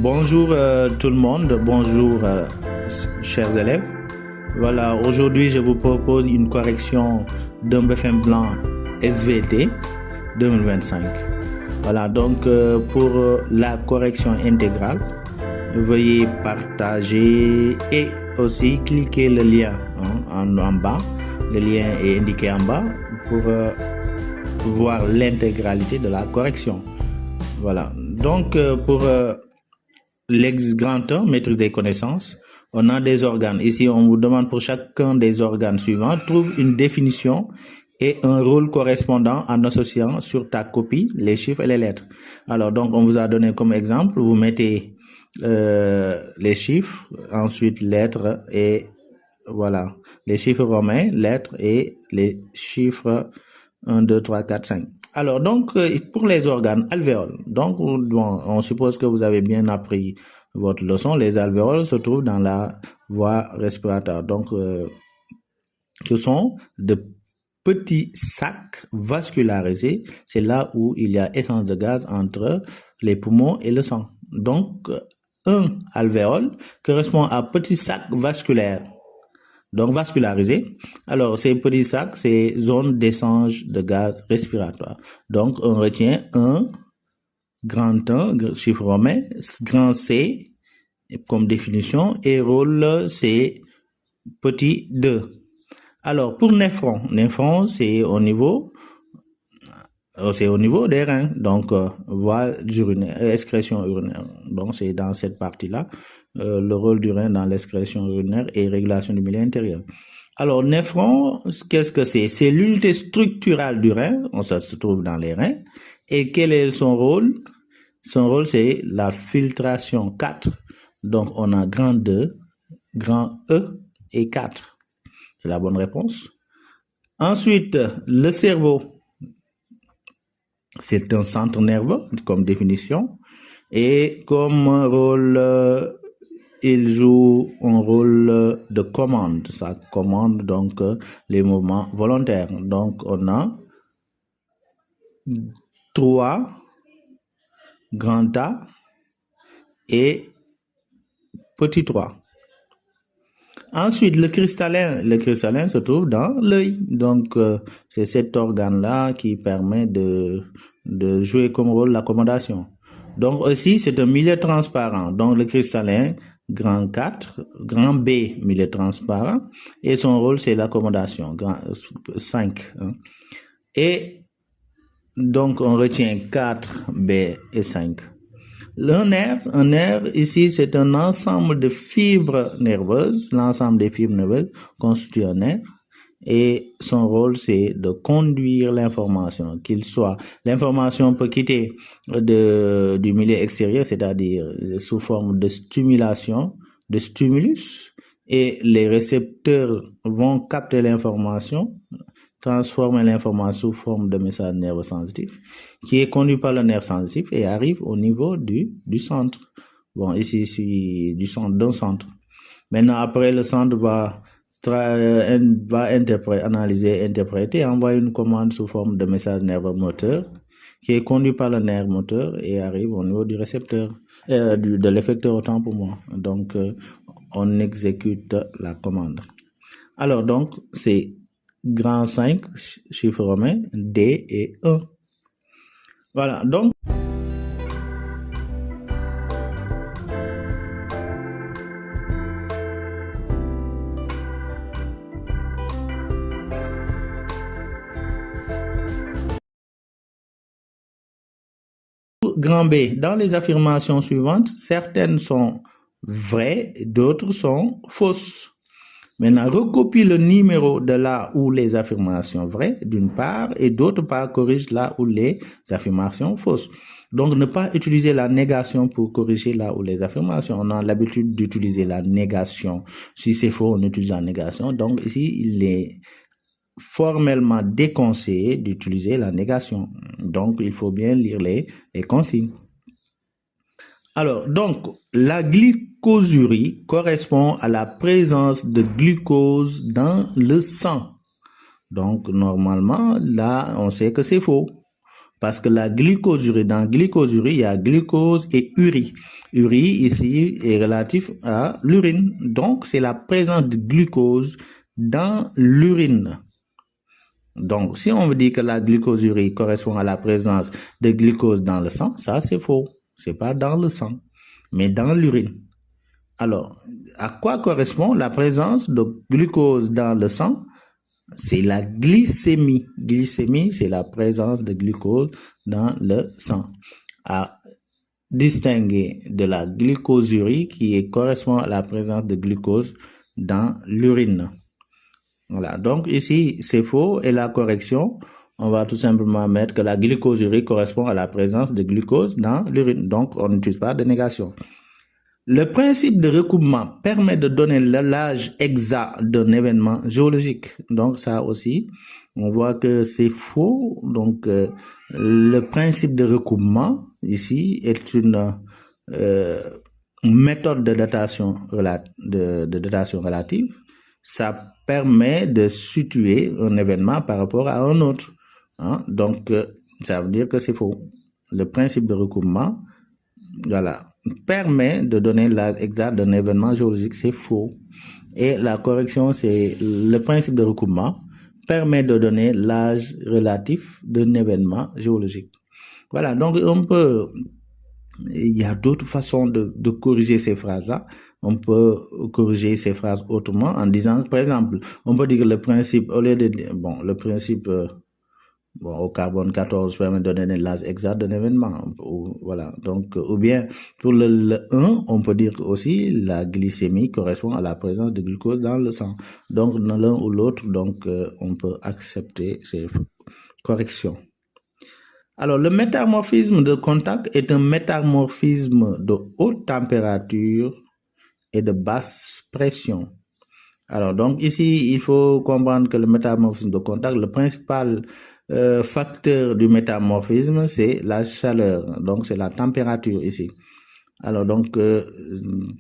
Bonjour tout le monde, bonjour chers élèves. Voilà, aujourd'hui je vous propose une correction d'un BFM blanc SVT 2025. Voilà, donc pour la correction intégrale, veuillez partager et aussi cliquer le lien en bas. Le lien est indiqué en bas pour voir l'intégralité de la correction. Voilà, donc pour l'ex-grand 1, maîtrise des connaissances, on a des organes. Ici, on vous demande pour chacun des organes suivants, trouve une définition et un rôle correspondant en associant sur ta copie les chiffres et les lettres. Alors, donc, on vous a donné comme exemple, vous mettez les chiffres, ensuite lettres et voilà, les chiffres romains, lettres et les chiffres 1, 2, 3, 4, 5. Alors, donc, pour les organes alvéoles, donc, on suppose que vous avez bien appris votre leçon. Les alvéoles se trouvent dans la voie respiratoire. Donc, ce sont de petits sacs vascularisés. C'est là où il y a essence de gaz entre les poumons et le sang. Donc, un alvéole correspond à petit sac vasculaire. Donc, vascularisé. Alors, ces petits sacs, c'est zone d'échange de gaz respiratoire. Donc, on retient un, grand 1, chiffre romain, grand C, comme définition, et rôle, c'est petit 2. Alors, pour néphron, c'est au niveau des reins, donc voie urinaire, excrétion urinaire. Donc, c'est dans cette partie-là, le rôle du rein dans l'excrétion urinaire et régulation du milieu intérieur. Alors, néphron, qu'est-ce que c'est? C'est l'unité structurale du rein, ça se trouve dans les reins. Et quel est son rôle? Son rôle, c'est la filtration 4. Donc, on a grand 2, grand E et 4. C'est la bonne réponse. Ensuite, le cerveau. C'est un centre nerveux, comme définition. Et comme rôle, il joue un rôle de commande. Ça commande donc les mouvements volontaires. Donc, on a 3, grand A et petit 3. Ensuite, le cristallin se trouve dans l'œil. Donc, c'est cet organe-là qui permet de jouer comme rôle l'accommodation. Donc, aussi, c'est un milieu transparent. Donc, le cristallin, grand 4, grand B, milieu transparent. Et son rôle, c'est l'accommodation, grand 5. Et donc, on retient 4, B et 5. Un nerf, ici, c'est un ensemble de fibres nerveuses. L'ensemble des fibres nerveuses constitue un nerf. Et son rôle, c'est de conduire l'information, l'information peut quitter du milieu extérieur, c'est-à-dire sous forme de stimulation, de stimulus, et les récepteurs vont capter l'information, transformer l'information sous forme de message nerveux sensitif, qui est conduit par le nerf sensitif et arrive au niveau du centre. Bon, ici, d'un centre. Maintenant, après, le centre va analyser, interpréter, envoyer une commande sous forme de message nerveux moteur, qui est conduit par le nerf moteur et arrive au niveau du récepteur, de l'effecteur, autant pour moi. Donc, on exécute la commande. Alors, donc, c'est grand 5, chiffre romain, D et 1. Voilà, donc. Grand B, dans les affirmations suivantes, certaines sont vraies, d'autres sont fausses. Maintenant, recopie le numéro de là où les affirmations vraies, d'une part, et d'autre part, corrige là où les affirmations fausses. Donc, ne pas utiliser la négation pour corriger là où les affirmations. On a l'habitude d'utiliser la négation. Si c'est faux, on utilise la négation. Donc, ici, il est formellement déconseillé d'utiliser la négation. Donc, il faut bien lire les consignes. Alors, donc, la glycosurie correspond à la présence de glucose dans le sang. Donc, normalement, là, on sait que c'est faux. Parce que la glucosurie, dans glycosurie, il y a glucose et urie. Urie, ici, est relatif à l'urine. Donc, c'est la présence de glucose dans l'urine. Donc, si on veut dire que la glucosurie correspond à la présence de glucose dans le sang, ça, c'est faux. C'est pas dans le sang, mais dans l'urine. Alors, à quoi correspond la présence de glucose dans le sang? C'est la glycémie. Glycémie, c'est la présence de glucose dans le sang. À distinguer de la glucosurie qui correspond à la présence de glucose dans l'urine. Voilà, donc ici, c'est faux et la correction, on va tout simplement mettre que la glucosurie correspond à la présence de glucose dans l'urine. Donc, on n'utilise pas de négation. Le principe de recoupement permet de donner l'âge exact d'un événement géologique. Donc ça aussi, on voit que c'est faux. Donc le principe de recoupement ici est une méthode de datation relative. Ça permet de situer un événement par rapport à un autre. Hein? Donc ça veut dire que c'est faux. Le principe de recoupement, voilà, permet de donner l'âge exact d'un événement géologique, c'est faux. Et la correction, c'est le principe de recoupement permet de donner l'âge relatif d'un événement géologique. Voilà, donc il y a d'autres façons de corriger ces phrases-là. On peut corriger ces phrases autrement en disant, par exemple, on peut dire que le principe, au lieu de, le principe, au carbone 14 permet de donner l'âge exact d'un événement. Voilà. Donc, ou bien, pour le 1, on peut dire aussi la glycémie correspond à la présence de glucose dans le sang. Donc, dans l'un ou l'autre, donc, on peut accepter ces corrections. Alors, le métamorphisme de contact est un métamorphisme de haute température et de basse pression. Alors, donc, ici, il faut comprendre que le métamorphisme de contact, le principal facteur du métamorphisme, c'est la chaleur. Donc, c'est la température ici. Alors, donc,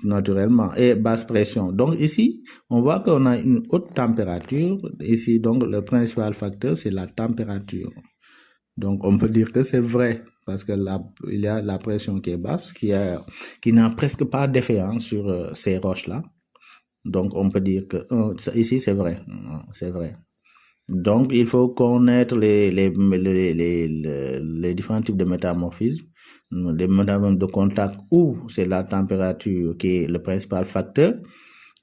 naturellement, et basse pression. Donc, ici, on voit qu'on a une haute température. Ici, donc, le principal facteur, c'est la température. Donc, on peut dire que c'est vrai, parce que il y a la pression qui est basse, qui n'a presque pas d'effet sur ces roches-là. Donc, on peut dire que ici, c'est vrai. C'est vrai. Donc, il faut connaître les différents types de métamorphismes. Les métamorphismes de contact où c'est la température qui est le principal facteur.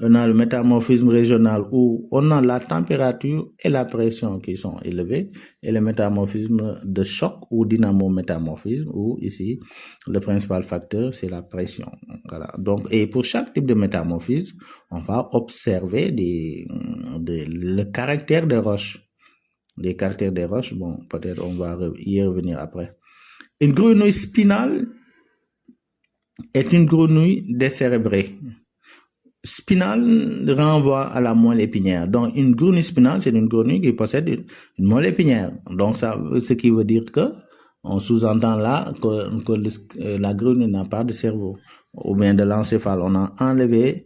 On a le métamorphisme régional où on a la température et la pression qui sont élevées, et le métamorphisme de choc ou dynamométamorphisme où ici le principal facteur c'est la pression. Voilà. Donc, et pour chaque type de métamorphisme, on va observer le caractère des roches. Les caractères des roches, bon, peut-être on va y revenir après. Une grenouille spinale est une grenouille décérébrée. Spinale renvoie à la moelle épinière. Donc, une grenouille spinale, c'est une grenouille qui possède une moelle épinière. Donc, ça, ce qui veut dire que, on sous-entend là que la grenouille n'a pas de cerveau, ou bien de l'encéphale. On a enlevé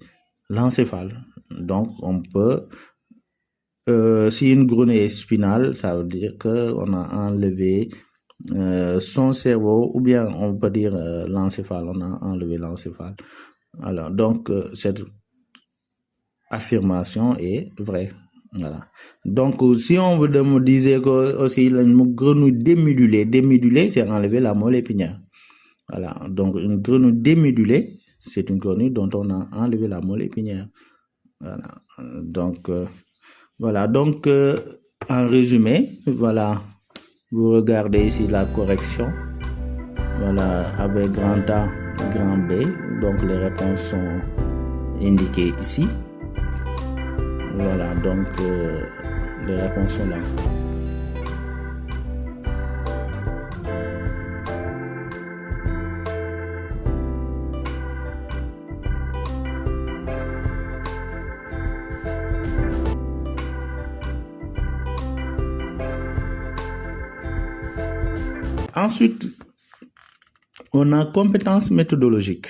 l'encéphale. Donc, on peut, si une grenouille est spinale, ça veut dire qu'on a enlevé son cerveau, ou bien on peut dire l'encéphale, on a enlevé l'encéphale. Alors, donc, cette affirmation est vraie. Voilà. Donc, si on me disait que aussi une grenouille démédulée, c'est enlever la moelle épinière. Voilà. Donc, une grenouille démédulée, c'est une grenouille dont on a enlevé la moelle épinière. Voilà. Donc, voilà. Donc, en résumé, voilà. Vous regardez ici la correction. Voilà, avec grand A, grand B. Donc, les réponses sont indiquées ici. Voilà, donc les réponses sont là. Ensuite, on a compétences méthodologiques.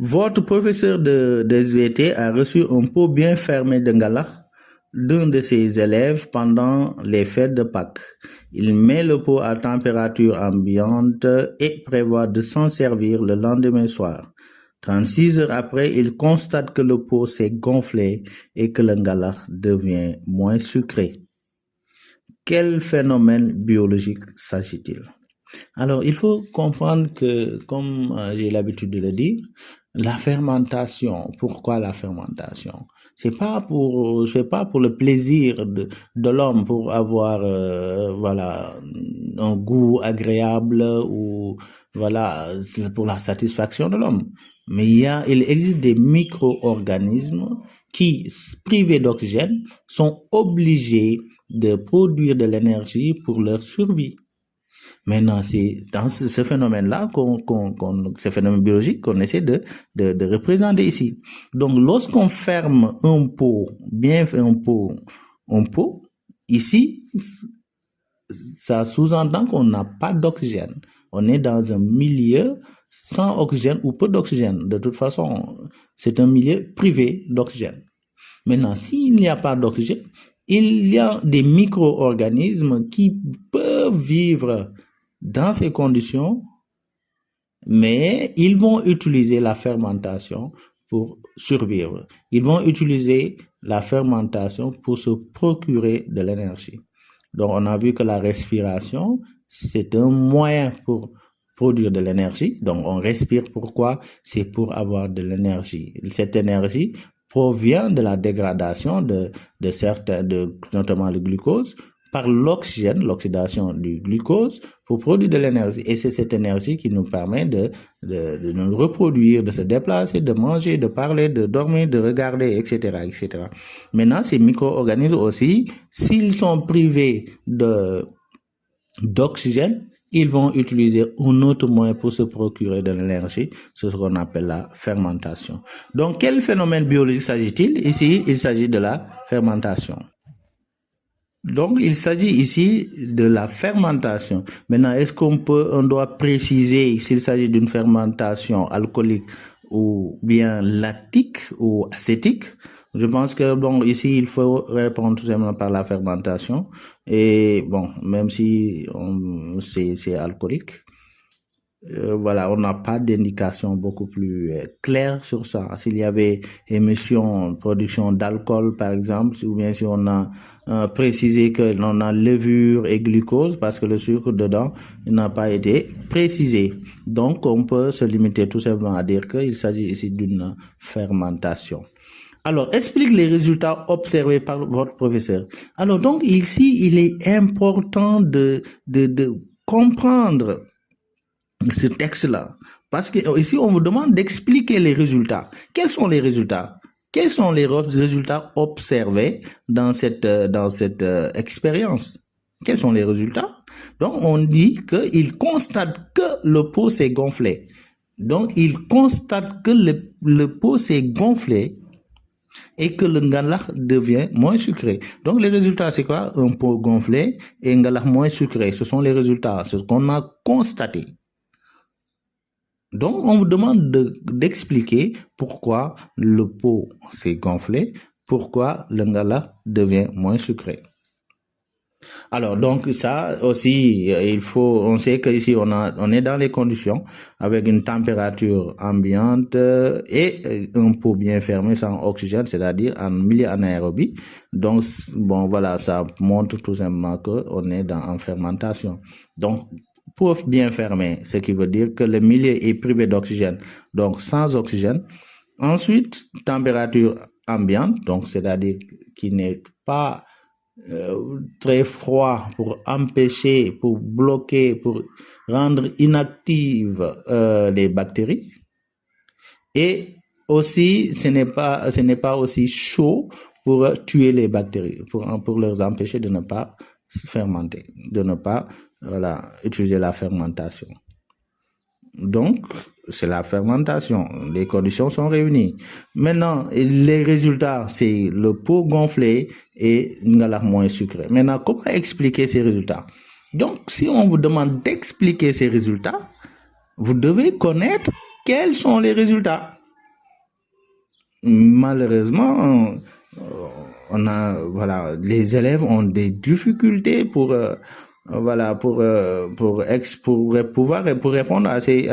Votre professeur de SVT a reçu un pot bien fermé de ngala d'un de ses élèves pendant les fêtes de Pâques. Il met le pot à température ambiante et prévoit de s'en servir le lendemain soir. 36 heures après, il constate que le pot s'est gonflé et que le ngalax devient moins sucré. Quel phénomène biologique s'agit-il? Alors, il faut comprendre que, comme j'ai l'habitude de le dire, la fermentation, pourquoi la fermentation? C'est pas pour le plaisir de l'homme, pour avoir, voilà, un goût agréable ou, voilà, pour la satisfaction de l'homme. Mais il existe des micro-organismes qui, privés d'oxygène, sont obligés de produire de l'énergie pour leur survie. Maintenant, c'est dans ce phénomène-là, ce phénomène biologique qu'on essaie de représenter ici. Donc, lorsqu'on ferme un pot, ici, ça sous-entend qu'on n'a pas d'oxygène. On est dans un milieu sans oxygène ou peu d'oxygène. De toute façon, c'est un milieu privé d'oxygène. Maintenant, s'il n'y a pas d'oxygène, il y a des micro-organismes qui peuvent vivre dans ces conditions, mais ils vont utiliser la fermentation pour survivre. Ils vont utiliser la fermentation pour se procurer de l'énergie. Donc, on a vu que la respiration, c'est un moyen pour produire de l'énergie. Donc, on respire. Pourquoi? C'est pour avoir de l'énergie. Cette énergie provient de la dégradation de certains, notamment le glucose, par l'oxygène, l'oxydation du glucose, pour produire de l'énergie. Et c'est cette énergie qui nous permet de nous reproduire, de se déplacer, de manger, de parler, de dormir, de regarder, etc., etc. Maintenant, ces micro-organismes aussi, s'ils sont privés d'oxygène, ils vont utiliser un autre moyen pour se procurer de l'énergie, c'est ce qu'on appelle la fermentation. Donc, quel phénomène biologique s'agit-il? Ici, il s'agit de la fermentation. Donc, il s'agit ici de la fermentation. Maintenant, est-ce qu'on doit préciser s'il s'agit d'une fermentation alcoolique ou bien lactique ou acétique? Je pense que, bon, ici, il faut répondre tout simplement par la fermentation. Et, bon, même si c'est alcoolique, voilà, on n'a pas d'indication beaucoup plus claire sur ça. S'il y avait émission, production d'alcool, par exemple, ou bien si on a précisé que l'on a levure et glucose, parce que le sucre dedans n'a pas été précisé. Donc, on peut se limiter tout simplement à dire qu'il s'agit ici d'une fermentation. Alors, explique les résultats observés par votre professeur. Alors, donc, ici, il est important de comprendre ce texte-là. Parce que ici, on vous demande d'expliquer les résultats. Quels sont les résultats? Quels sont les résultats observés dans cette expérience? Quels sont les résultats? Donc, on dit qu'il constate que le pot s'est gonflé. Donc, il constate que le pot s'est gonflé et que le ngalax devient moins sucré. Donc, les résultats, c'est quoi? Un pot gonflé et un ngalax moins sucré. Ce sont les résultats, c'est ce qu'on a constaté. Donc, on vous demande d'expliquer pourquoi le pot s'est gonflé, pourquoi le ngalax devient moins sucré. Alors, donc, ça aussi, on sait qu'ici, on est dans les conditions avec une température ambiante et un pot bien fermé sans oxygène, c'est-à-dire en milieu anaérobie. Donc, bon, voilà, ça montre tout simplement qu'on est en fermentation. Donc, pot bien fermé, ce qui veut dire que le milieu est privé d'oxygène, donc sans oxygène. Ensuite, température ambiante, donc c'est-à-dire qui n'est pas très froid pour empêcher, pour bloquer, pour rendre inactives les bactéries. Et aussi, ce n'est pas aussi chaud pour tuer les bactéries, pour leur empêcher de ne pas se fermenter, de ne pas utiliser la fermentation. Donc, c'est la fermentation. Les conditions sont réunies. Maintenant, les résultats, c'est le pot gonflé et ngalax moins sucré. Maintenant, comment expliquer ces résultats? Donc, si on vous demande d'expliquer ces résultats, vous devez connaître quels sont les résultats. Malheureusement, les élèves ont des difficultés pour pour répondre à ces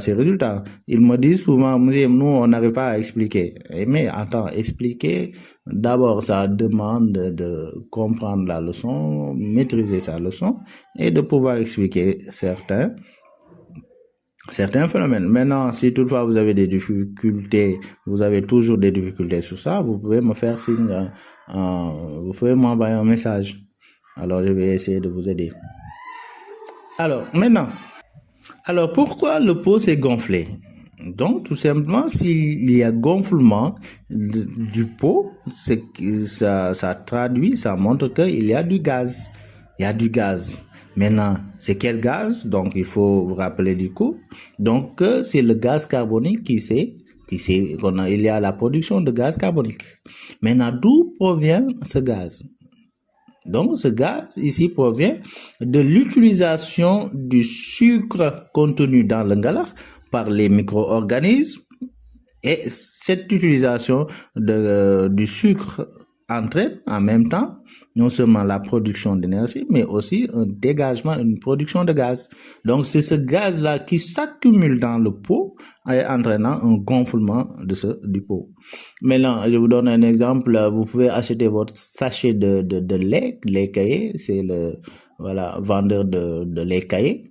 résultats. Ils me disent souvent, nous, on n'arrive pas à expliquer. Mais attends, expliquer, d'abord, ça demande de comprendre la leçon, maîtriser sa leçon et de pouvoir expliquer certains phénomènes. Maintenant, si toutefois vous avez des difficultés, vous avez toujours des difficultés sur ça, vous pouvez me faire signe, vous pouvez m'envoyer un message. Alors, je vais essayer de vous aider. Alors, maintenant, pourquoi le pot s'est gonflé? Donc, tout simplement, s'il y a gonflement du pot, ça traduit, ça montre qu'il y a du gaz. Il y a du gaz. Maintenant, c'est quel gaz? Donc, il faut vous rappeler du coup. Donc, c'est le gaz carbonique il y a la production de gaz carbonique. Maintenant, d'où provient ce gaz? Donc, ce gaz ici provient de l'utilisation du sucre contenu dans le ngalax par les micro-organismes, et cette utilisation du sucre entraîne en même temps non seulement la production d'énergie, mais aussi un dégagement, une production de gaz. Donc, c'est ce gaz-là qui s'accumule dans le pot, entraînant un gonflement du pot. Maintenant, je vous donne un exemple. Vous pouvez acheter votre sachet de lait caillé. C'est le vendeur de lait caillé.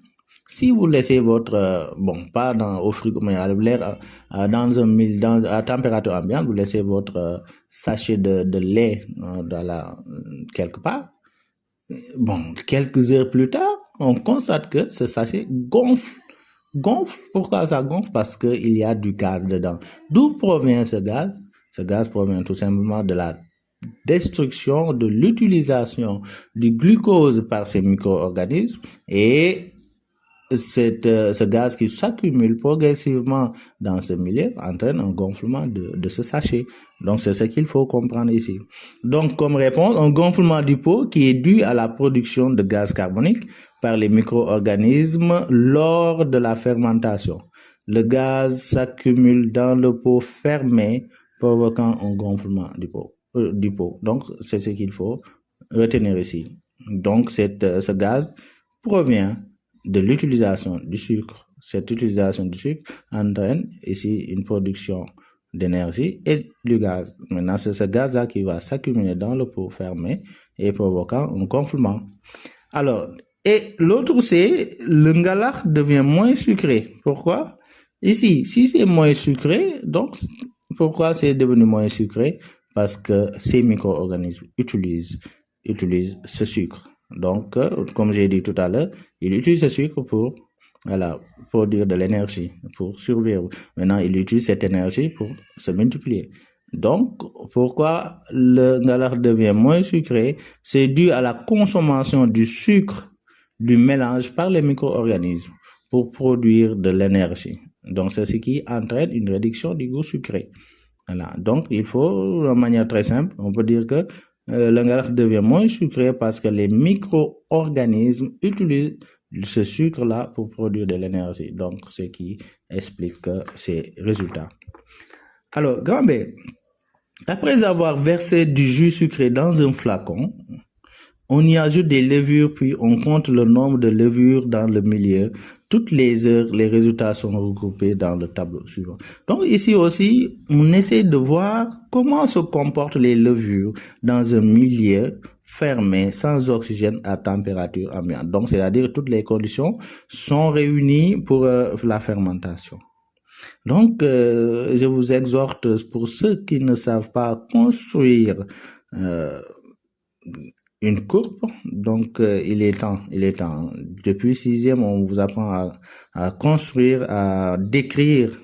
Si vous laissez votre, pas au frigo, mais à l'air, à température ambiante, vous laissez votre sachet de lait quelque part. Quelques heures plus tard, on constate que ce sachet gonfle. Pourquoi ça gonfle? Parce qu'il y a du gaz dedans. D'où provient ce gaz? Ce gaz provient tout simplement de la destruction, de l'utilisation du glucose par ces micro-organismes, et ce gaz qui s'accumule progressivement dans ce milieu entraîne un gonflement de ce sachet. Donc, c'est ce qu'il faut comprendre ici. Donc, comme réponse, un gonflement du pot qui est dû à la production de gaz carbonique par les micro-organismes lors de la fermentation. Le gaz s'accumule dans le pot fermé, provoquant un gonflement du pot. Donc, c'est ce qu'il faut retenir ici. Donc, ce gaz provient de l'utilisation du sucre. Cette utilisation du sucre entraîne ici une production d'énergie et du gaz. Maintenant, c'est ce gaz-là qui va s'accumuler dans le pot fermé et provoquant un gonflement. Alors, et l'autre, c'est le ngalax devient moins sucré. Pourquoi? Ici, si c'est moins sucré, donc, pourquoi c'est devenu moins sucré? Parce que ces micro-organismes utilisent ce sucre. Donc, comme j'ai dit tout à l'heure, il utilise ce sucre pour produire de l'énergie, pour survivre. Maintenant, il utilise cette énergie pour se multiplier. Donc, pourquoi le ngalax devient moins sucré? C'est dû à la consommation du sucre du mélange par les micro-organismes pour produire de l'énergie. Donc, c'est ce qui entraîne une réduction du goût sucré. Donc, il faut, de manière très simple, on peut dire que le ngalax devient moins sucré parce que les micro-organismes utilisent ce sucre-là pour produire de l'énergie. Donc, ce qui explique ces résultats. Alors, grand B, après avoir versé du jus sucré dans un flacon, on y ajoute des levures, puis on compte le nombre de levures dans le milieu. Toutes les heures, les résultats sont regroupés dans le tableau suivant. Donc ici aussi, on essaie de voir comment se comportent les levures dans un milieu fermé, sans oxygène, à température ambiante. Donc, c'est-à-dire que toutes les conditions sont réunies pour la fermentation. Donc, je vous exhorte, pour ceux qui ne savent pas construire une courbe, donc il est temps. Depuis 6e, on vous apprend à construire, à décrire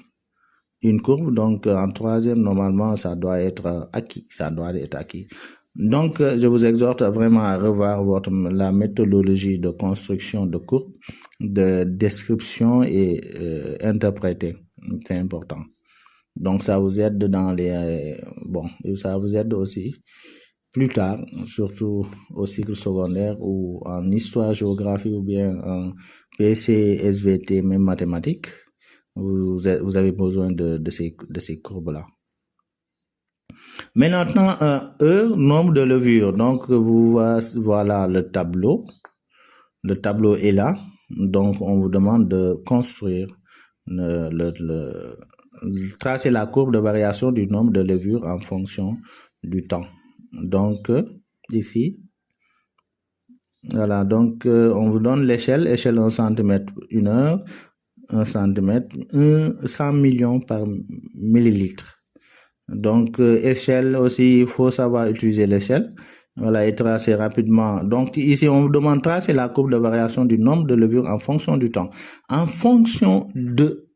une courbe. Donc en 3e, normalement, ça doit être acquis. Donc je vous exhorte vraiment à revoir la méthodologie de construction de courbe, de description et interpréter. C'est important. Donc ça vous aide ça vous aide aussi plus tard, surtout au cycle secondaire ou en histoire, géographie ou bien en PC, SVT, même mathématiques, vous avez besoin de ces courbes-là. Mais maintenant, nombre de levures. Donc, voilà le tableau. Le tableau est là. Donc, on vous demande de construire, tracer la courbe de variation du nombre de levures en fonction du temps. Donc, ici, voilà. Donc, on vous donne l'échelle 1 cm, 1 heure, 1 cm, 100 millions par millilitre. Donc, échelle aussi, il faut savoir utiliser l'échelle. Voilà, et tracer rapidement. Donc, ici, on vous demande de tracer la courbe de variation du nombre de levures en fonction du temps. En fonction de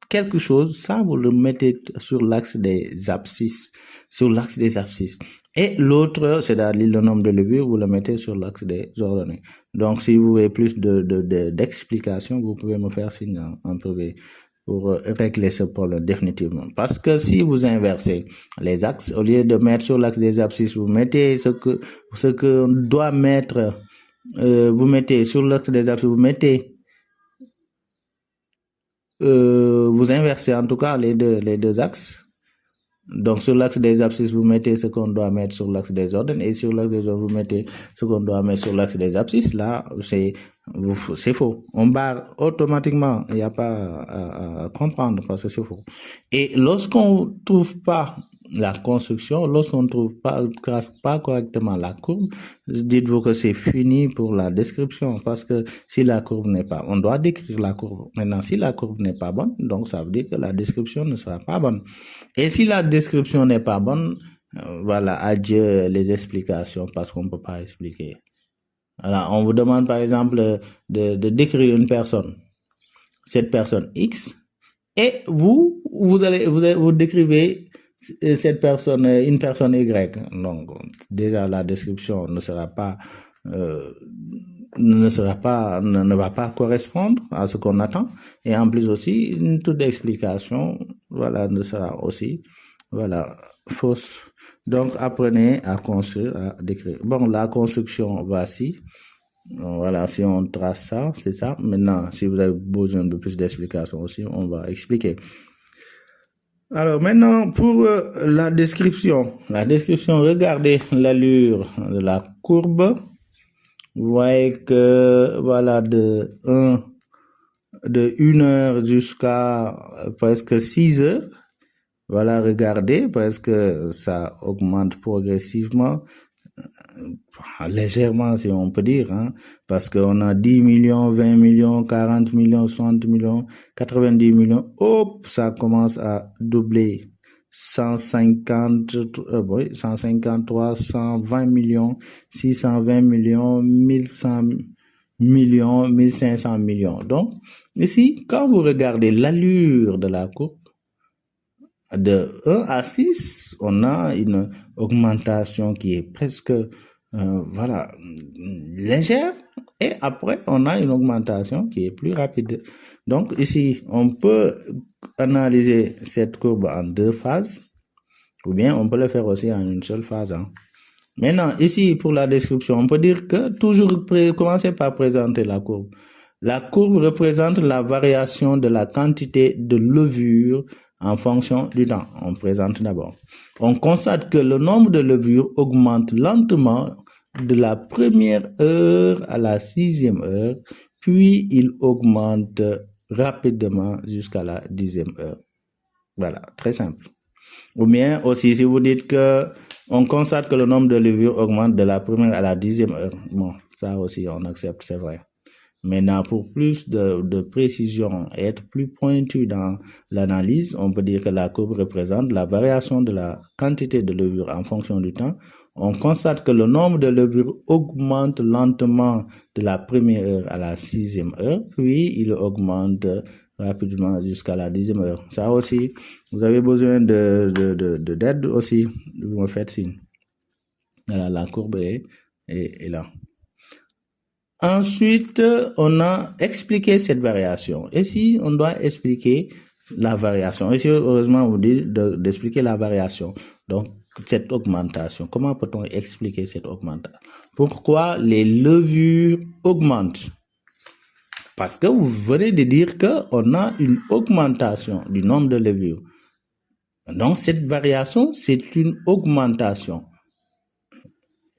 quelque chose, ça, vous le mettez sur l'axe des abscisses. Et l'autre, c'est-à-dire le nombre de levures, vous le mettez sur l'axe des ordonnées. Donc, si vous voulez plus d'explications, vous pouvez me faire signe en privé pour régler ce problème définitivement. Parce que si vous inversez les axes, au lieu de mettre sur l'axe des abscisses, vous mettez ce que on doit mettre, vous mettez sur l'axe des abscisses, vous inversez en tout cas les deux axes. Donc, sur l'axe des abscisses, vous mettez ce qu'on doit mettre sur l'axe des ordres, et sur l'axe des ordres, vous mettez ce qu'on doit mettre sur l'axe des abscisses. Là, c'est faux. On barre automatiquement. Il n'y a pas à comprendre parce que c'est faux. Et lorsqu'on ne trouve pas la construction, lorsqu'on ne trouve pas correctement la courbe, dites-vous que c'est fini pour la description, parce que si la courbe n'est pas, on doit décrire la courbe. Maintenant, si la courbe n'est pas bonne, donc ça veut dire que la description ne sera pas bonne. Et si la description n'est pas bonne, voilà, adieu les explications, parce qu'on ne peut pas expliquer. Voilà, on vous demande par exemple de décrire une personne, cette personne X, et vous décrivez cette personne, une personne Y. Donc, déjà, la description ne va pas correspondre à ce qu'on attend. Et en plus aussi, toute explication, voilà, ne sera aussi, voilà, fausse. Donc, apprenez à construire, à décrire. Bon, la construction, voici. Voilà, si on trace ça, c'est ça. Maintenant, si vous avez besoin de plus d'explications aussi, on va expliquer. Alors maintenant, pour la description, regardez l'allure de la courbe. Vous voyez que, voilà, de 1 heure jusqu'à presque 6 heures. Voilà, regardez, presque ça augmente progressivement, légèrement si on peut dire, hein, parce qu'on a 10 millions, 20 millions, 40 millions, 60 millions, 90 millions, hop, ça commence à doubler. 153, 120 millions, 620 millions, 1100 millions, 1500 millions. Donc, ici, quand vous regardez l'allure de la courbe, de 1 à 6, on a une augmentation qui est presque, voilà, légère. Et après, on a une augmentation qui est plus rapide. Donc, ici, on peut analyser cette courbe en 2 phases, ou bien on peut le faire aussi en une seule phase. Hein. Maintenant, ici, pour la description, on peut dire que toujours commencer par présenter la courbe. La courbe représente la variation de la quantité de levure en fonction du temps. On présente d'abord. On constate que le nombre de levures augmente lentement de la première heure à la 6e heure, puis il augmente rapidement jusqu'à la 10e heure. Voilà, très simple. Ou bien aussi, si vous dites que on constate que le nombre de levures augmente de la première à la 10e heure. Bon, ça aussi, on accepte, c'est vrai. Maintenant, pour plus de précision et être plus pointu dans l'analyse, on peut dire que la courbe représente la variation de la quantité de levure en fonction du temps. On constate que le nombre de levures augmente lentement de la première heure à la 6e heure, puis il augmente rapidement jusqu'à la 10e heure. Ça aussi, vous avez besoin d'aide aussi, vous me faites signe. Voilà, la courbe est là. Ensuite, on a expliqué cette variation. Ici, on doit expliquer la variation. Ici, heureusement, on vous dit d'expliquer la variation. Donc, cette augmentation. Comment peut-on expliquer cette augmentation? Pourquoi les levures augmentent? Parce que vous venez de dire qu'on a une augmentation du nombre de levures. Donc, cette variation, c'est une augmentation.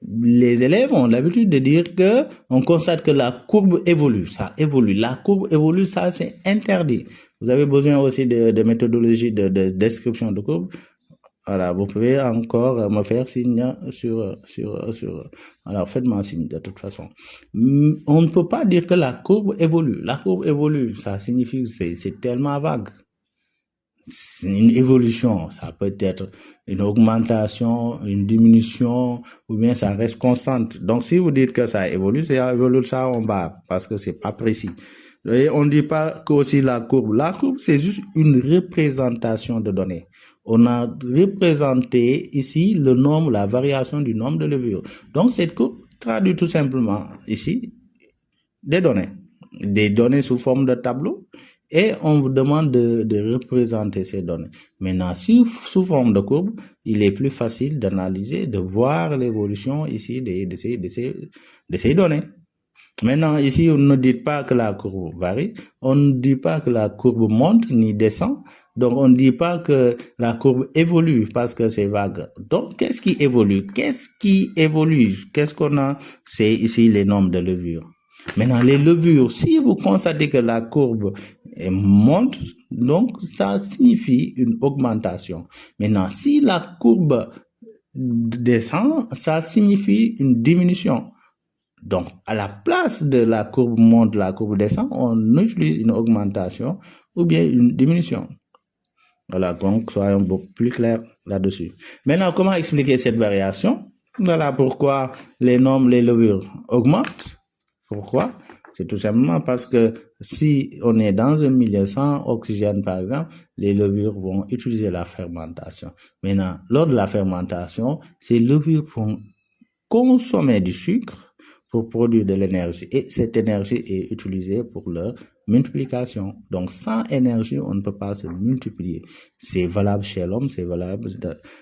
Les élèves ont l'habitude de dire que on constate que la courbe évolue. Ça évolue. La courbe évolue, ça, c'est interdit. Vous avez besoin aussi de méthodologie de description de courbe. Voilà, vous pouvez encore me faire signe sur. Alors, faites-moi signe de toute façon. On ne peut pas dire que la courbe évolue. La courbe évolue, ça signifie que c'est tellement vague. C'est une évolution, ça peut être une augmentation, une diminution, ou bien ça reste constante. Donc, si vous dites que ça évolue, ça évolue ça en bas, parce que c'est pas précis. Et on ne dit pas que aussi la courbe. La courbe, c'est juste une représentation de données. On a représenté ici le nombre, la variation du nombre de levures. Donc, cette courbe traduit tout simplement ici des données sous forme de tableau. Et on vous demande de représenter ces données. Maintenant, sous forme de courbe, il est plus facile d'analyser, de voir l'évolution ici de ces données. Maintenant, ici, on ne dit pas que la courbe varie, on ne dit pas que la courbe monte ni descend, donc on ne dit pas que la courbe évolue parce que c'est vague. Donc, qu'est-ce qui évolue? Qu'est-ce qu'on a? C'est ici les nombres de levures. Maintenant, les levures, si vous constatez que la courbe monte, donc ça signifie une augmentation. Maintenant, si la courbe descend, ça signifie une diminution. Donc, à la place de la courbe monte, la courbe descend, on utilise une augmentation ou bien une diminution. Voilà, donc soyons beaucoup plus clairs là-dessus. Maintenant, comment expliquer cette variation? Voilà pourquoi les nombres, les levures augmentent. Pourquoi? C'est tout simplement parce que si on est dans un milieu sans oxygène, par exemple, les levures vont utiliser la fermentation. Maintenant, lors de la fermentation, ces levures vont consommer du sucre pour produire de l'énergie. Et cette énergie est utilisée pour leur multiplication. Donc, sans énergie, on ne peut pas se multiplier. C'est valable chez l'homme, c'est valable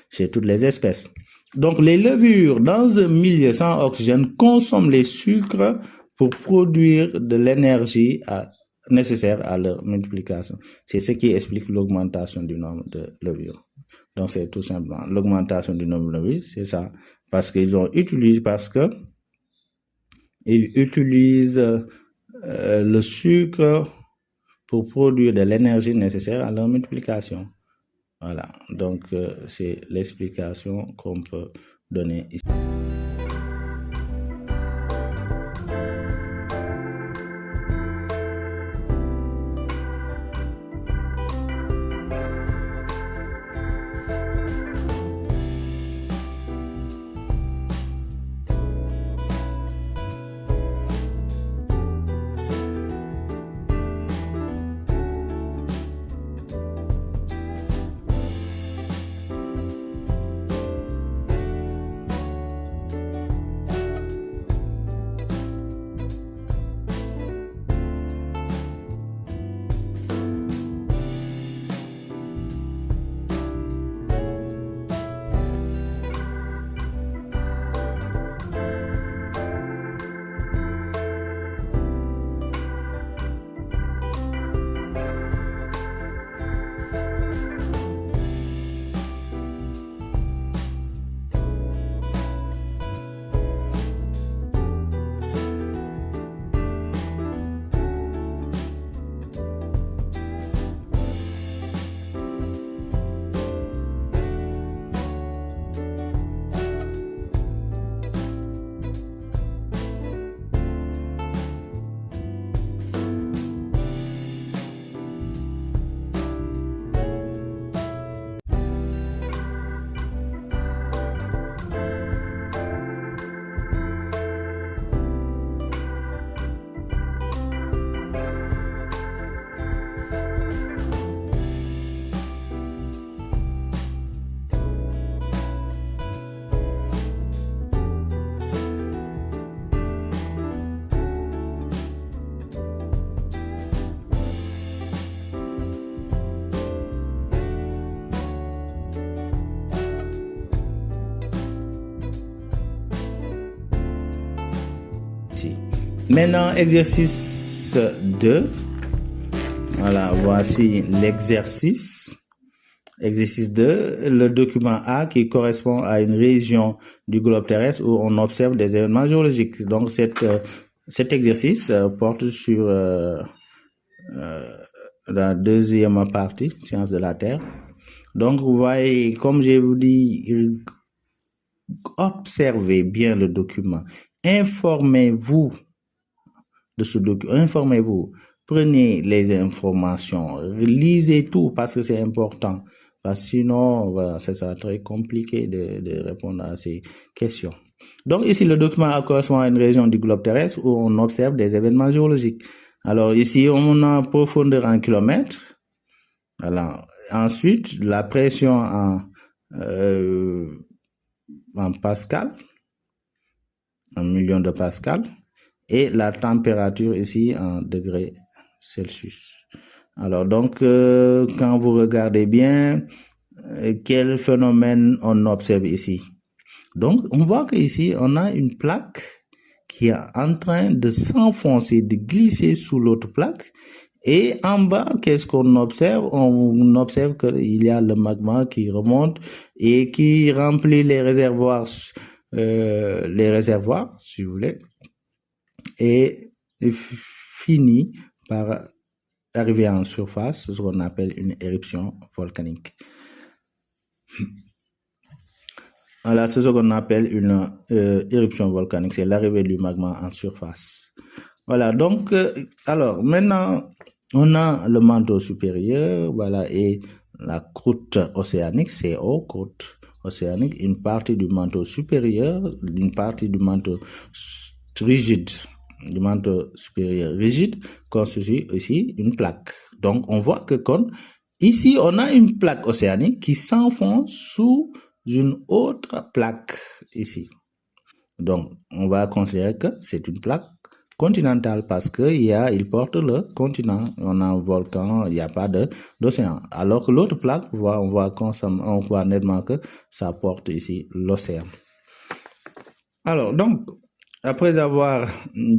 chez toutes les espèces. Donc, les levures dans un milieu sans oxygène consomment les sucres pour produire de l'énergie nécessaire à leur multiplication. C'est ce qui explique l'augmentation du nombre de levures. Donc, c'est tout simplement l'augmentation du nombre de levures, c'est ça. Parce qu'ils utilisent le sucre pour produire de l'énergie nécessaire à leur multiplication. Voilà, donc c'est l'explication qu'on peut donner ici. Maintenant, exercice 2. Voilà, voici l'exercice. Exercice 2, le document A qui correspond à une région du globe terrestre où on observe des événements géologiques. Donc cet exercice porte sur la deuxième partie, sciences de la Terre. Donc vous voyez, comme je vous dis, observez bien le document. Informez-vous de ce document. Informez-vous. Prenez les informations. Lisez tout parce que c'est important. Parce que sinon, voilà, ça sera très compliqué de répondre à ces questions. Donc ici, le document correspond à une région du globe terrestre où on observe des événements géologiques. Alors ici, on a profondeur en kilomètres. Alors, ensuite, la pression en pascal, en millions de pascal, et la température ici en degrés Celsius. Alors donc, quand vous regardez bien, quel phénomène on observe ici? Donc, on voit qu'ici, on a une plaque qui est en train de s'enfoncer, de glisser sous l'autre plaque. Et en bas, qu'est-ce qu'on observe? On observe qu'il y a le magma qui remonte et qui remplit les réservoirs, si vous voulez, et finit par arriver en surface, ce qu'on appelle une éruption volcanique. Voilà, c'est ce qu'on appelle une éruption volcanique, c'est l'arrivée du magma en surface. Voilà, donc, alors, maintenant, on a le manteau supérieur, voilà, et la croûte océanique, CO, croûte océanique, une partie du manteau supérieur, une partie du manteau rigide, du manteau supérieur rigide, constitue aussi une plaque. Donc, on voit que ici, on a une plaque océanique qui s'enfonce sous une autre plaque ici. Donc, on va considérer que c'est une plaque continentale parce que il porte le continent. On a un volcan, il n'y a pas d'océan. Alors que l'autre plaque, on voit nettement que ça porte ici l'océan. Alors, donc, après avoir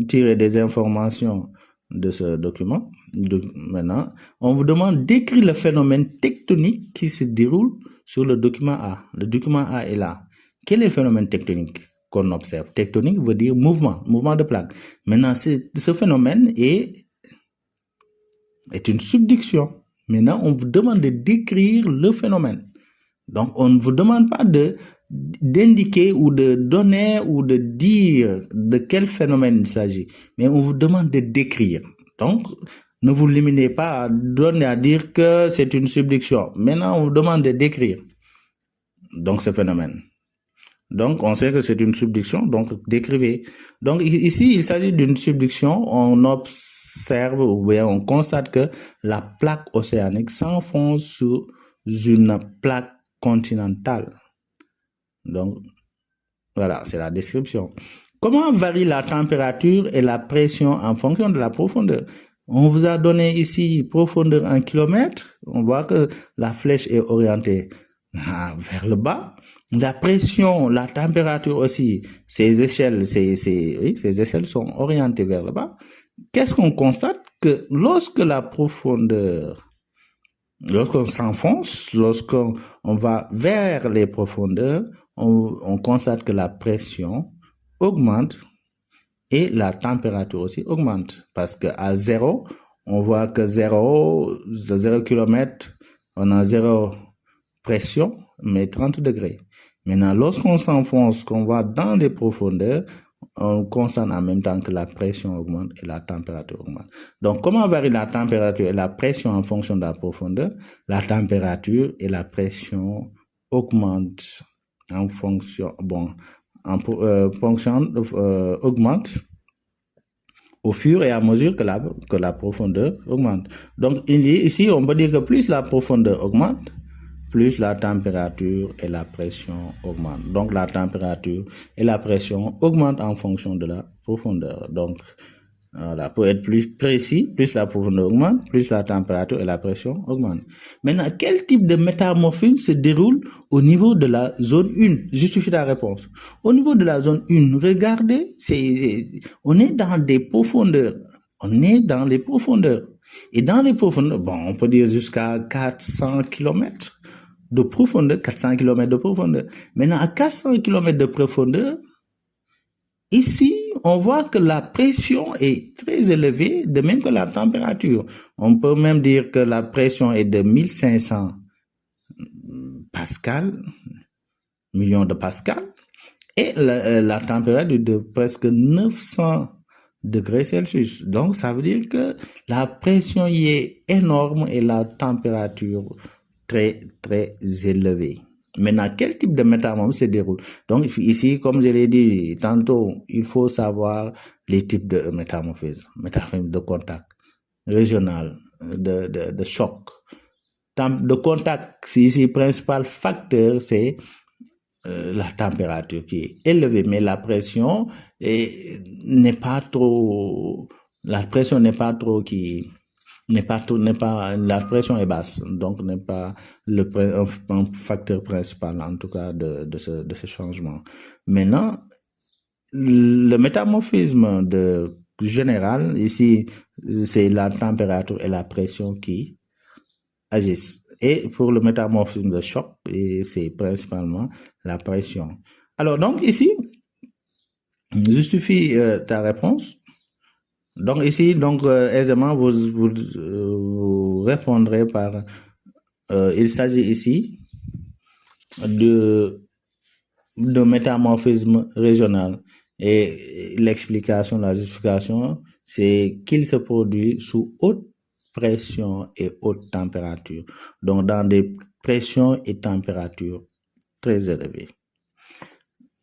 tiré des informations de ce document, maintenant, on vous demande d'écrire le phénomène tectonique qui se déroule sur le document A. Le document A est là. Quel est le phénomène tectonique qu'on observe? Tectonique veut dire mouvement de plaque. Maintenant, ce phénomène est une subduction. Maintenant, on vous demande de décrire le phénomène. Donc, on ne vous demande pas d'indiquer ou de donner ou de dire de quel phénomène il s'agit, mais on vous demande de décrire. Donc, ne vous limitez pas à dire que c'est une subduction. Maintenant, on vous demande de décrire donc ce phénomène. Donc, on sait que c'est une subduction, donc décrivez. Donc, ici, il s'agit d'une subduction. On observe ou bien on constate que la plaque océanique s'enfonce sous une plaque continentale. Donc, voilà, c'est la description. Comment varie la température et la pression en fonction de la profondeur? On vous a donné ici profondeur en kilomètres. On voit que la flèche est orientée vers le bas. La pression, la température aussi, ces échelles sont orientées vers le bas. Qu'est-ce qu'on constate? Que lorsqu'on s'enfonce, lorsqu'on va vers les profondeurs, on constate que la pression augmente et la température aussi augmente. Parce qu'à 0, on voit que 0 km, on a 0 pression, mais 30 degrés. Maintenant, lorsqu'on s'enfonce, qu'on va dans les profondeurs, on constate en même temps que la pression augmente et la température augmente. Donc, comment varie la température et la pression en fonction de la profondeur? La température et la pression augmentent en fonction, augmente au fur et à mesure que la profondeur augmente. Donc, ici, on peut dire que plus la profondeur augmente, plus la température et la pression augmentent. Donc, la température et la pression augmentent en fonction de la profondeur. Donc, voilà, pour être plus précis, plus la profondeur augmente, plus la température et la pression augmentent. Maintenant, quel type de métamorphisme se déroule au niveau de la zone 1? Justifie la réponse. Au niveau de la zone 1, regardez, on est dans des profondeurs. On est dans les profondeurs. Et dans les profondeurs, on peut dire jusqu'à 400 km. de profondeur, 400 km de profondeur. Maintenant, à 400 km de profondeur, ici, on voit que la pression est très élevée, de même que la température. On peut même dire que la pression est de 1500 pascal, millions de pascal, et la température de presque 900 degrés Celsius. Donc, ça veut dire que la pression y est énorme et la température très, très élevée. Maintenant, quel type de métamorphose se déroule? Donc, ici, comme je l'ai dit tantôt, il faut savoir les types de métamorphose. Métamorphose de contact, régional, de choc. De contact, ici, le principal facteur, c'est la température qui est élevée, mais la pression n'est pas trop, la pression n'est pas trop la pression est basse, donc n'est pas un facteur principal, en tout cas, de ce changement. Maintenant, le métamorphisme général, ici, c'est la température et la pression qui agissent. Et pour le métamorphisme de choc, c'est principalement la pression. Alors, donc, ici, justifie ta réponse. Donc, ici, aisément, vous répondrez par... il s'agit ici de métamorphisme régional. Et l'explication, la justification, c'est qu'il se produit sous haute pression et haute température. Donc, dans des pressions et températures très élevées.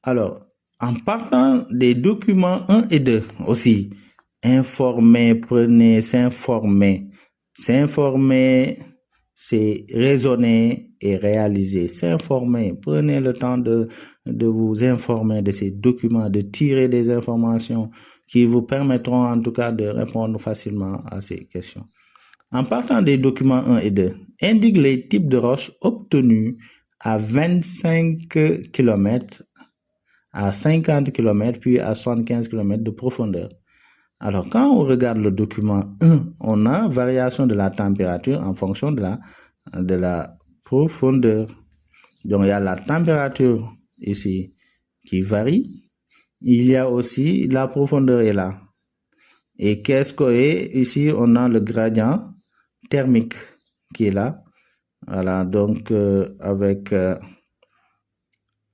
Alors, en partant des documents 1 et 2 aussi, informer, prenez, s'informer. S'informer, c'est raisonner et réaliser. S'informer, prenez le temps de vous informer de ces documents, de tirer des informations qui vous permettront en tout cas de répondre facilement à ces questions. En partant des documents 1 et 2, indique les types de roches obtenus à 25 km, à 50 km, puis à 75 km de profondeur. Alors, quand on regarde le document 1, on a variation de la température en fonction de la profondeur. Donc, il y a la température ici qui varie. Il y a aussi la profondeur est là. Et qu'est-ce que est ici? On a le gradient thermique qui est là. Voilà, donc avec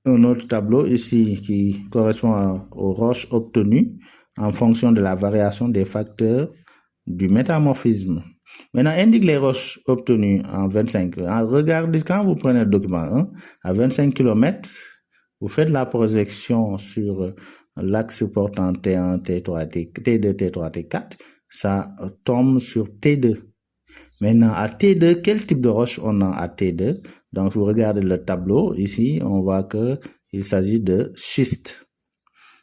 un autre tableau ici qui correspond aux roches obtenues en fonction de la variation des facteurs du métamorphisme. Maintenant, indique les roches obtenues en 25. Regardez, quand vous prenez le document 1, à 25 km, vous faites la projection sur l'axe portant T1, T3, T2, T3, T4, ça tombe sur T2. Maintenant, à T2, quel type de roche on a à T2? Donc, vous regardez le tableau. Ici, on voit qu'il s'agit de schiste.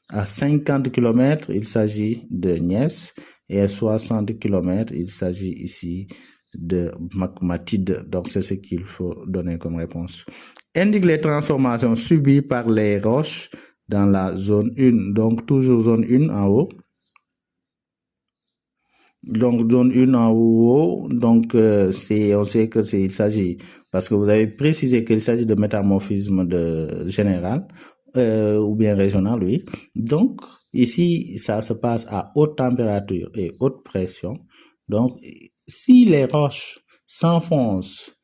À 50 km, il s'agit de gneiss. Et à 60 km, il s'agit ici de magmatite. Donc, c'est ce qu'il faut donner comme réponse. Indique les transformations subies par les roches dans la zone 1. Donc, toujours zone 1 en haut. Donc, zone 1 en haut, donc on sait que il s'agit, parce que vous avez précisé qu'il s'agit de métamorphisme général, ou bien régional, oui. Donc, ici, ça se passe à haute température et haute pression. Donc, si les roches s'enfoncent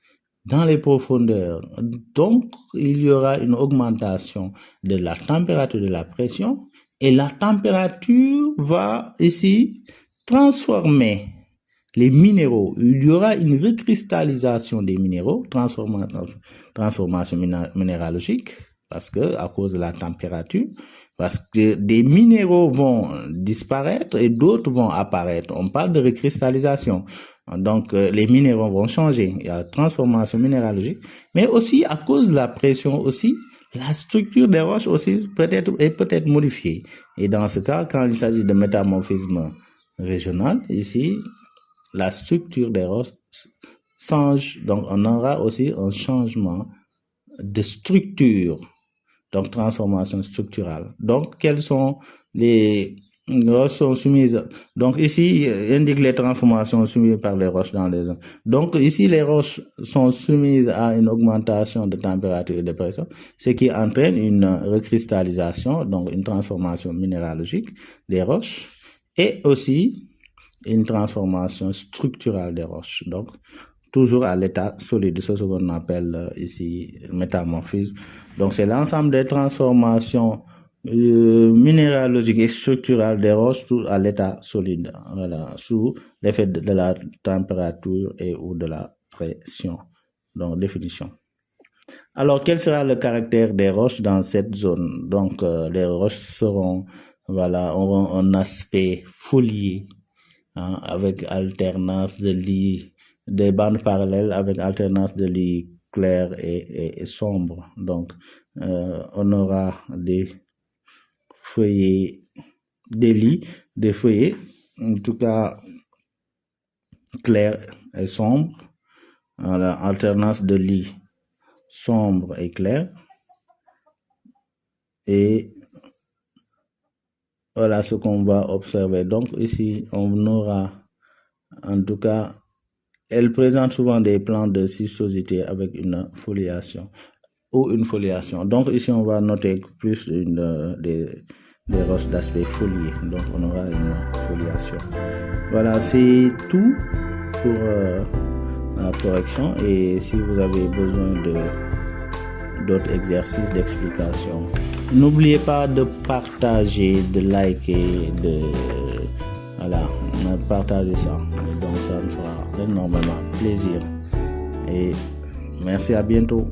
dans les profondeurs, donc, il y aura une augmentation de la température de la pression, et la température va ici transformer les minéraux. Il y aura une recristallisation des minéraux, transformation minéralogique, parce que à cause de la température, parce que des minéraux vont disparaître et d'autres vont apparaître. On parle de recristallisation. Donc, les minéraux vont changer. Il y a transformation minéralogique, mais aussi à cause de la pression aussi, la structure des roches aussi est peut-être modifiée. Et dans ce cas, quand il s'agit de métamorphisme régional, ici, la structure des roches change. Donc, on aura aussi un changement de structure. Donc, transformation structurale. Donc, quels sont les roches sont soumises. Donc ici, indique les transformations subies par les roches dans les zones. Donc ici, les roches sont soumises à une augmentation de température et de pression, ce qui entraîne une recristallisation, donc une transformation minéralogique des roches, et aussi une transformation structurale des roches. Donc, toujours à l'état solide, c'est ce qu'on appelle ici métamorphisme. Donc, c'est l'ensemble des transformations minéralogiques et structurales des roches à l'état solide, voilà, sous l'effet de la température et ou de la pression. Donc, définition. Alors, quel sera le caractère des roches dans cette zone? Donc, les roches seront, voilà, auront un aspect folié, hein, avec alternance de lits, des bandes parallèles avec alternance de lits clairs et sombres. Donc, on aura des feuillets, des lits, des feuillets, en tout cas clairs et sombres. Voilà, alternance de lits sombres et clairs. Et voilà ce qu'on va observer. Donc ici, on aura, en tout cas, elle présente souvent des plans de cystosité avec une foliation ou une foliation. Donc ici, on va noter plus des roches d'aspect folié. Donc on aura une foliation. Voilà, c'est tout pour la correction. Et si vous avez besoin d'autres exercices d'explication, n'oubliez pas de partager, de liker, voilà, partager ça. Donc ça me fera énormément plaisir. Et merci, à bientôt.